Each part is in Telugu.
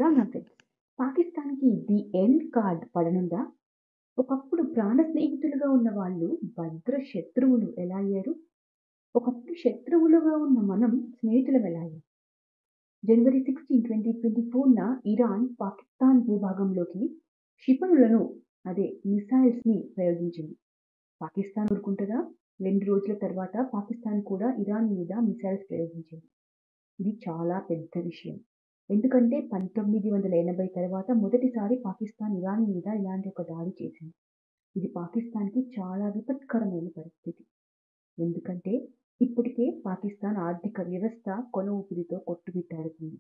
Wrong friends. పాకిస్తాన్‌కి ది ఎండ్ కార్డ్ పడనుందా? ఒకప్పుడు ప్రాణ స్నేహితులుగా ఉన్న వాళ్ళు భద్ర శత్రువులు ఎలా అయ్యారు? ఒకప్పుడు శత్రువులుగా ఉన్న మనం స్నేహితులం ఎలా అయ్యాం? జనవరి 16, 2024న ఇరాన్ పాకిస్తాన్ భూభాగంలోకి క్షిపణులను మిసైల్స్‌ని ప్రయోగించింది. పాకిస్తాన్ ఊరుకుంటదా? 2 రోజుల తర్వాత పాకిస్తాన్ కూడా ఇరాన్ మీద మిసైల్స్ ప్రయోగించింది. ఇది చాలా పెద్ద విషయం. ఎందుకంటే 1980 తర్వాత మొదటిసారి పాకిస్తాన్ ఇరాన్ మీద ఇలాంటి ఒక దాడి చేసింది. ఇది పాకిస్తాన్‌కి చాలా విపత్కరమైన పరిస్థితి. ఎందుకంటే ఇప్పటికే పాకిస్తాన్ ఆర్థిక వ్యవస్థ కొన ఊపిరితో కొట్టుమిట్టాడుతుంది.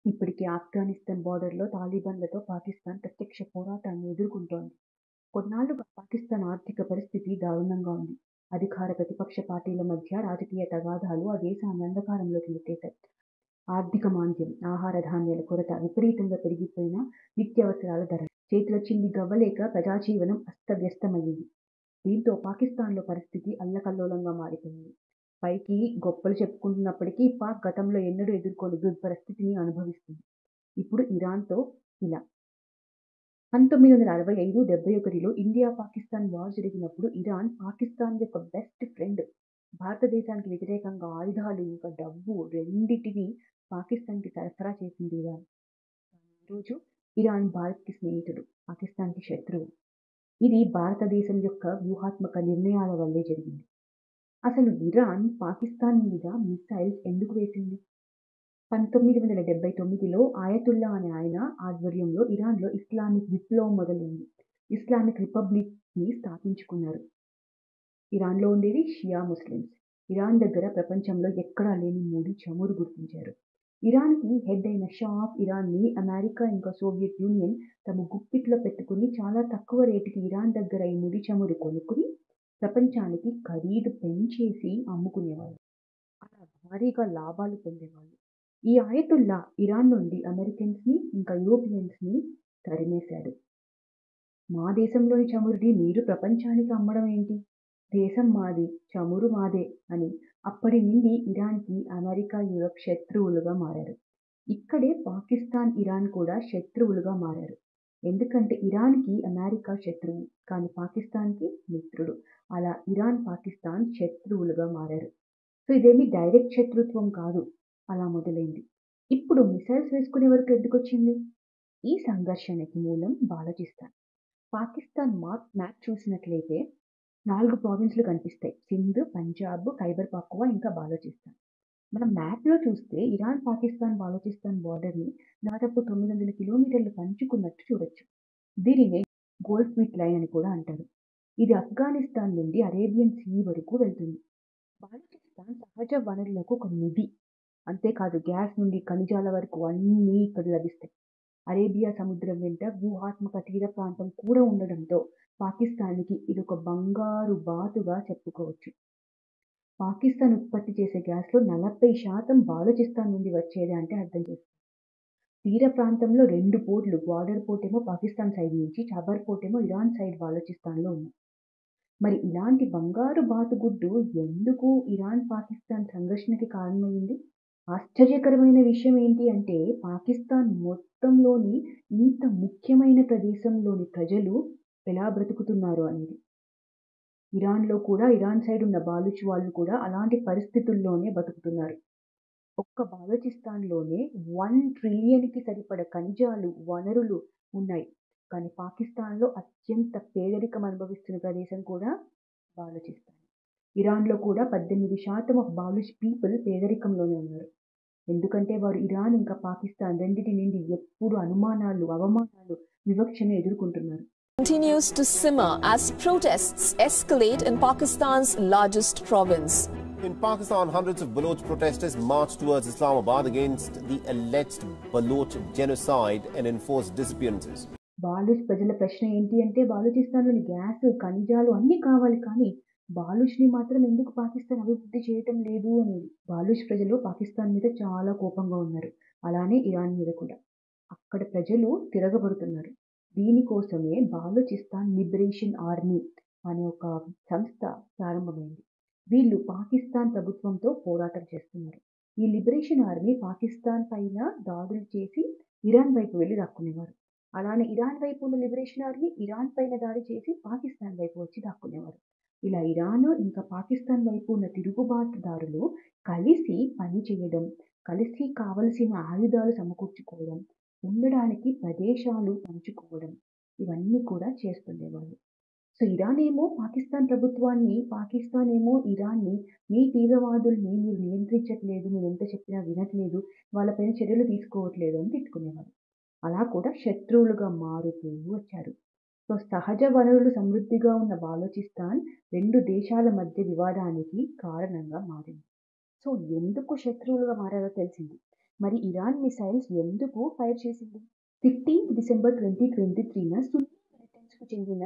ఇప్పటికే ఆఫ్ఘనిస్తాన్ బోర్డర్‌లో తాలిబాన్లతో పాకిస్తాన్ ప్రత్యక్ష పోరాటాన్ని ఎదుర్కొంటోంది. కొన్నాళ్లుగా పాకిస్తాన్ ఆర్థిక పరిస్థితి దారుణంగా ఉంది. అధికార ప్రతిపక్ష పార్టీల మధ్య రాజకీయ తగాదాలు ఆ దేశాన్ని అంధకారంలోకి నెట్టేశాయి. ఆర్థిక మాంద్యం, ఆహార ధాన్యాల కొరత, విపరీతంగా పెరిగిపోయిన నిత్యావసరాల ధరలు, చేతిలో చిల్లి గవ్వలేక ప్రజాజీవనం అస్తవ్యస్తమయ్యింది. దీంతో పాకిస్తాన్‌లో పరిస్థితి అల్లకల్లోలంగా మారిపోయింది. పైకి గొప్పలు చెప్పుకుంటున్నప్పటికీ పాక్ గతంలో ఎన్నడూ ఎదుర్కోని దుర్పరిస్థితిని అనుభవిస్తుంది. ఇప్పుడు ఇరాన్‌తో ఇలా. 1965, 71లో ఇండియా పాకిస్తాన్ వార్ జరిగినప్పుడు ఇరాన్ పాకిస్తాన్ యొక్క బెస్ట్ ఫ్రెండ్. భారతదేశానికి వ్యతిరేకంగా ఆయుధాలు ఇంకా డబ్బు రెండిటిని పాకిస్తాన్‌కి సరఫరా చేసింది ఇరాన్. ఈరోజు ఇరాన్ భారత్‌కి స్నేహితుడు, పాకిస్తాన్‌కి శత్రువు. ఇది భారతదేశం యొక్క వ్యూహాత్మక నిర్ణయాల వల్లే జరిగింది. అసలు ఇరాన్ పాకిస్తాన్ మీద మిసైల్స్ ఎందుకు వేసింది? 1979లో ఆయతుల్లా అనే ఆయన ఆధ్వర్యంలో ఇరాన్‌లో ఇస్లామిక్ విప్లవం మొదలైంది. ఇస్లామిక్ రిపబ్లిక్‌ని స్థాపించుకున్నారు. ఇరాన్‌లో ఉండేది షియా ముస్లిమ్స్. ఇరాన్ దగ్గర ప్రపంచంలో ఎక్కడా లేని ముడి చమురు గుర్తించారు. ఇరాన్‌కి హెడ్ అయిన షా ఆఫ్ ఇరాన్‌ని అమెరికా ఇంకా సోవియట్ యూనియన్ తమ గుప్పిట్లో పెట్టుకుని చాలా తక్కువ రేటుకి ఇరాన్ దగ్గర ఈ ముడి చమురు కొనుక్కుని ప్రపంచానికి ఖరీదు పెంచేసి అమ్ముకునేవాళ్ళు. అలా భారీగా లాభాలు పొందేవాళ్ళు. ఈ ఆయతుల్లా ఇరాన్ నుండి అమెరికన్స్‌ని ఇంకా యూరోపియన్స్‌ని తరిమేశాడు. మా దేశంలోని చమురుని మీరు ప్రపంచానికి అమ్మడం ఏంటి? దేశం మాది, చమురు మాదే అని అప్పటి నుండి ఇరాన్‌కి అమెరికా, యూరప్ శత్రువులుగా మారారు. ఇక్కడే పాకిస్తాన్, ఇరాన్ కూడా శత్రువులుగా మారారు. ఎందుకంటే ఇరాన్‌కి అమెరికా శత్రువు, కానీ పాకిస్తాన్‌కి మిత్రుడు. అలా ఇరాన్, పాకిస్తాన్ శత్రువులుగా మారారు. సో ఇదేమి డైరెక్ట్ శత్రుత్వం కాదు. అలా మొదలైంది. ఇప్పుడు మిసైల్స్ వేసుకునే వరకు ఎందుకొచ్చింది? ఈ సంఘర్షణకి మూలం బాలోచిస్తాన్. పాకిస్తాన్ మ్యాప్ చూసినట్లయితే 4 ప్రావిన్స్‌లు కనిపిస్తాయి. సింధ్, పంజాబ్, ఖైబర్ పఖ్తూన్ఖ్వా ఇంకా బాలోచిస్తాన్. మనం మ్యాప్‌లో చూస్తే ఇరాన్, పాకిస్తాన్, బాలోచిస్తాన్ బోర్డర్‌ని దాదాపు 900 కిలోమీటర్లు పంచుకున్నట్టు చూడొచ్చు. దీనినే గోల్ఫ్ లైన్ అని కూడా అంటారు. ఇది ఆఫ్ఘనిస్తాన్ నుండి అరేబియన్ సీ వరకు వెళ్తుంది. బాలోచిస్తాన్ సహజ వనరులకు ఒక నిధి. అంతేకాదు గ్యాస్ నుండి ఖనిజాల వరకు అన్నీ ఇక్కడ లభిస్తాయి. అరేబియా సముద్రం వెంట వ్యూహాత్మక తీర ప్రాంతం కూడా ఉండడంతో పాకిస్తాన్‌కి ఇదొక బంగారు బాతుగా చెప్పుకోవచ్చు. పాకిస్తాన్ ఉత్పత్తి చేసే గ్యాస్‌లో 40% బాలోచిస్తాన్ నుండి వచ్చేదే అంటే అర్థం చేసుకోండి. తీర ప్రాంతంలో 2 పోర్టులు, గ్వాదర్ పోర్ట్ ఏమో పాకిస్తాన్ సైడ్ నుంచి, చబర్ పోర్ట్ ఏమో ఇరాన్ సైడ్ బాలోచిస్తాన్‌లో ఉన్నాయి. మరి ఇలాంటి బంగారు బాతుగుడ్డు ఎందుకు ఇరాన్, పాకిస్తాన్ సంఘర్షణకి కారణమైంది? ఆశ్చర్యకరమైన విషయం ఏంటి అంటే పాకిస్తాన్ మొత్తంలోని ఇంత ముఖ్యమైన ప్రదేశంలోని ప్రజలు ఎలా బ్రతుకుతున్నారు అనేది. ఇరాన్‌లో కూడా ఇరాన్ సైడ్ ఉన్న బాలూచ్ వాళ్ళు కూడా అలాంటి పరిస్థితుల్లోనే బతుకుతున్నారు. ఒక్క బాలోచిస్తాన్‌లోనే 1 ట్రిలియన్‌కి సరిపడ ఖనిజాలు, వనరులు ఉన్నాయి. కానీ పాకిస్తాన్‌లో అత్యంత పేదరికం అనుభవిస్తున్న ప్రదేశం కూడా బాలోచిస్తాన్. ఇరాన్‌లో కూడా 18% ఆఫ్ బాలూచ్ పీపుల్ పేదరికంలోనే ఉన్నారు. ఎందుకంటే వారు ఇరాన్ ఇంకా పాకిస్తాన్ రెండిటి నుండి ఎప్పుడు అనుమానాలు, అవమానాలు, వివక్షను ఎదుర్కొంటున్నారు. Continues to simmer as protests escalate in Pakistan's largest province. In Pakistan, hundreds of Baloch protesters marched towards Islamabad against the alleged Baloch genocide and enforced disappearances. బాలూచ్ ప్రజల ప్రశ్న ఏంటి అంటే బాలూచిస్తాన్‌లోని గ్యాస్, ఖనిజాలు అన్నీ కావాలి, కానీ బాలూచ్‌ని మాత్రం ఎందుకు పాకిస్తాన్ అభివృద్ధి చేయటం లేదు అనేది. బాలూచ్ ప్రజలు పాకిస్తాన్ మీద చాలా కోపంగా ఉన్నారు. అలానే ఇరాన్ మీద కూడా. అక్కడ ప్రజలు తిరగబడుతున్నారు. దీనికోసమే బాలూచిస్తాన్ లిబరేషన్ ఆర్మీ అనే ఒక సంస్థ ప్రారంభమైంది. వీళ్ళు పాకిస్తాన్ ప్రభుత్వంతో పోరాటం చేస్తున్నారు. ఈ లిబరేషన్ ఆర్మీ పాకిస్తాన్ పైన దాడులు చేసి ఇరాన్ వైపు వెళ్ళి దాక్కునేవారు. అలానే ఇరాన్ వైపు ఉన్న లిబరేషన్ ఆర్మీ ఇరాన్ పైన దాడి చేసి పాకిస్తాన్ వైపు వచ్చి దాక్కునేవారు. ఇలా ఇరాన్ ఇంకా పాకిస్తాన్ వైపు ఉన్న తిరుగుబాటుదారులు కలిసి పని చేయడం, కలిసి కావలసిన ఆయుధాలు సమకూర్చుకోవడం, ఉండడానికి ప్రదేశాలు పంచుకోవడం ఇవన్నీ కూడా చేస్తుండేవాళ్ళు. సో ఇరాన్ ఏమో పాకిస్తాన్ ప్రభుత్వాన్ని, పాకిస్తాన్ ఏమో ఇరాన్ని మీ తీవ్రవాదుల్ని మీరు నియంత్రించట్లేదు, మీరు ఎంత చెప్పినా వినట్లేదు, వాళ్ళపైన చర్యలు తీసుకోవట్లేదు అని తిట్టుకునేవారు. అలా కూడా శత్రువులుగా మారుతూ వచ్చారు. సో సహజ వనరులు సమృద్ధిగా ఉన్న బాలోచిస్తాన్ 2 దేశాల మధ్య వివాదానికి కారణంగా మారింది. సో ఎందుకు శత్రువులుగా మారారో తెలిసింది. మరి ఇరాన్ మిసైల్స్ ఎందుకు ఫైర్ చేసింది? 15 డిసెంబర్ 2023న సున్నీ మిలిటెంట్స్కు చెందిన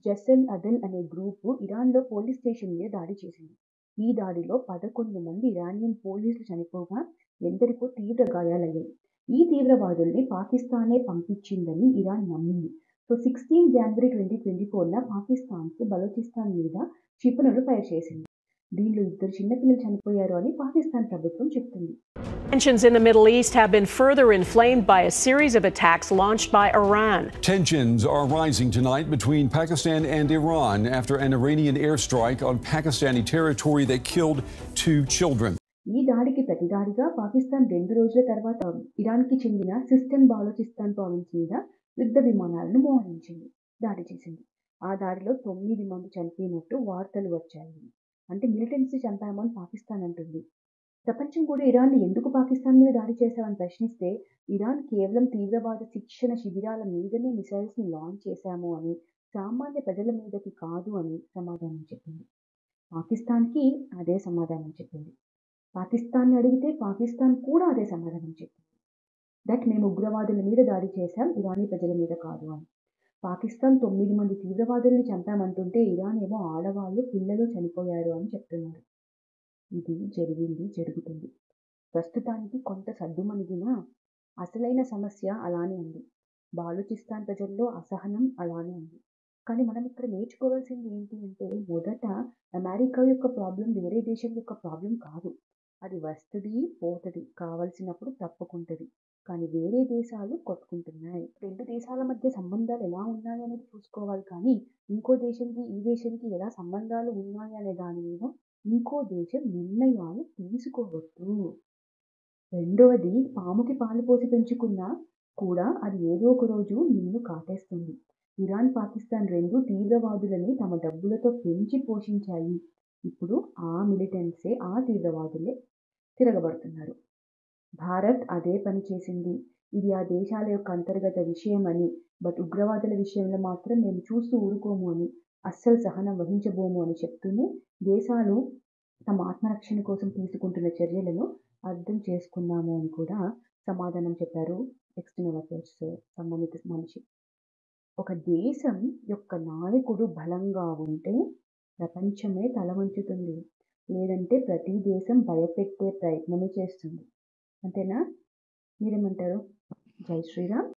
జసల్ అదల్ అనే గ్రూపు ఇరాన్లో పోలీస్ స్టేషన్ మీద దాడి చేసింది. ఈ దాడిలో 11 మంది ఇరానియన్ పోలీసులు చనిపోగా ఎందరికో తీవ్ర గాయాలయ్యాయి. ఈ తీవ్రవాదుల్ని పాకిస్తానే పంపించిందని ఇరాన్ నమ్మింది. సో 16 జనవరి 2024న పాకిస్తాన్ బలోచిస్తాన్ మీద క్షిపణులు ఫైర్ చేసింది. దీనిలో 2 చిన్నపిల్లలు చనిపోయారు అని పాకిస్తాన్ ప్రభుత్వం చెప్తుంది. Tensions in the Middle East have been further inflamed by a series of attacks launched by Iran. Tensions are rising tonight between Pakistan and Iran after an Iranian airstrike on Pakistani territory that killed 2 children. ఈ దాడికి ప్రతిదాడిగా పాకిస్తాన్ 2 రోజుల తర్వాత ఇరాన్కి చెందిన సిస్టన్ బాలోచిస్తాన్ ప్రావిన్స్ మీద యుద్ధ విమానాలను మోహరించింది, దాడి చేసింది. ఆ దాడిలో 9 మంది చనిపోయినట్టు వార్తలు వచ్చాయి. అంటే మిలిటెంట్స్ని చంపామని పాకిస్తాన్ అంటుంది. ప్రపంచం కూడా ఇరాన్ని ఎందుకు పాకిస్తాన్ మీద దాడి చేశామని ప్రశ్నిస్తే ఇరాన్ కేవలం తీవ్రవాద శిక్షణ శిబిరాల మీదనే మిసైల్స్ని లాంచ్ చేశాము అని, సామాన్య ప్రజల మీదకి కాదు అని సమాధానం చెప్పింది. పాకిస్తాన్కి అదే సమాధానం చెప్పింది. పాకిస్తాన్ని అడిగితే పాకిస్తాన్ కూడా అదే సమాధానం చెప్పింది. దట్ మేము ఉగ్రవాదుల మీద దాడి చేశాం, ఇరానీ ప్రజల మీద కాదు అని. పాకిస్తాన్ 9 మంది తీవ్రవాదుల్ని చంపామంటుంటే ఇరాన్ ఏమో ఆడవాళ్ళు పిల్లలు చనిపోయారు అని చెప్తున్నారు. ఇది జరుగుతుంది. ప్రస్తుతానికి కొంత సద్దుమణిగినా అసలైన సమస్య అలానే ఉంది. బాలూచిస్తాన్ ప్రజల్లో అసహనం అలానే ఉంది. కానీ మనం ఇక్కడ నేర్చుకోవాల్సింది ఏంటి అంటే, మొదట అమెరికా యొక్క ప్రాబ్లం వేరే దేశం యొక్క ప్రాబ్లం కాదు. అది వస్తుంది పోతుంది, కావలసినప్పుడు తప్పుకుంటుంది. కానీ వేరే దేశాలు కొట్టుకుంటున్నాయి. 2 దేశాల మధ్య సంబంధాలు ఎలా ఉన్నాయి అనేది చూసుకోవాలి. కానీ ఇంకో దేశంకి ఈ దేశానికి ఎలా సంబంధాలు ఉన్నాయి అనే దాని మీద ఇంకో దేశం నిర్ణయాలు తీసుకోవద్దు. రెండవది, పాముకి పాలు పోసి పెంచుకున్నా కూడా అది ఏదో ఒక రోజు నిన్ను కాటేస్తుంది. ఇరాన్, పాకిస్తాన్ 2 తీవ్రవాదులని తమ డబ్బులతో పెంచి పోషించాయి. ఇప్పుడు ఆ మిలిటెంట్సే, ఆ తీవ్రవాదులే తిరగబడుతున్నారు. భారత్ అదే పని చేసింది. ఇది ఆ దేశాల యొక్క అంతర్గత విషయం అని, బట్ ఉగ్రవాదుల విషయంలో మాత్రం మేము చూస్తూ ఊరుకోము అని, అస్సలు సహనం వహించబోము అని చెప్తూనే దేశాలు తమ ఆత్మరక్షణ కోసం తీసుకుంటున్న చర్యలను అర్థం చేసుకున్నాము అని కూడా సమాధానం చెప్పారు ఎక్స్టర్నల్ అఫైర్స్ సంబంధిత మనిషి. ఒక దేశం యొక్క నాయకుడు బలంగా ఉంటే ప్రపంచమే తల వంచుతుంది, లేదంటే ప్రతి దేశం భయపెట్టే ప్రయత్నమే చేస్తుంది. అంతేనా? మీరేమంటారు? జై శ్రీరామ్.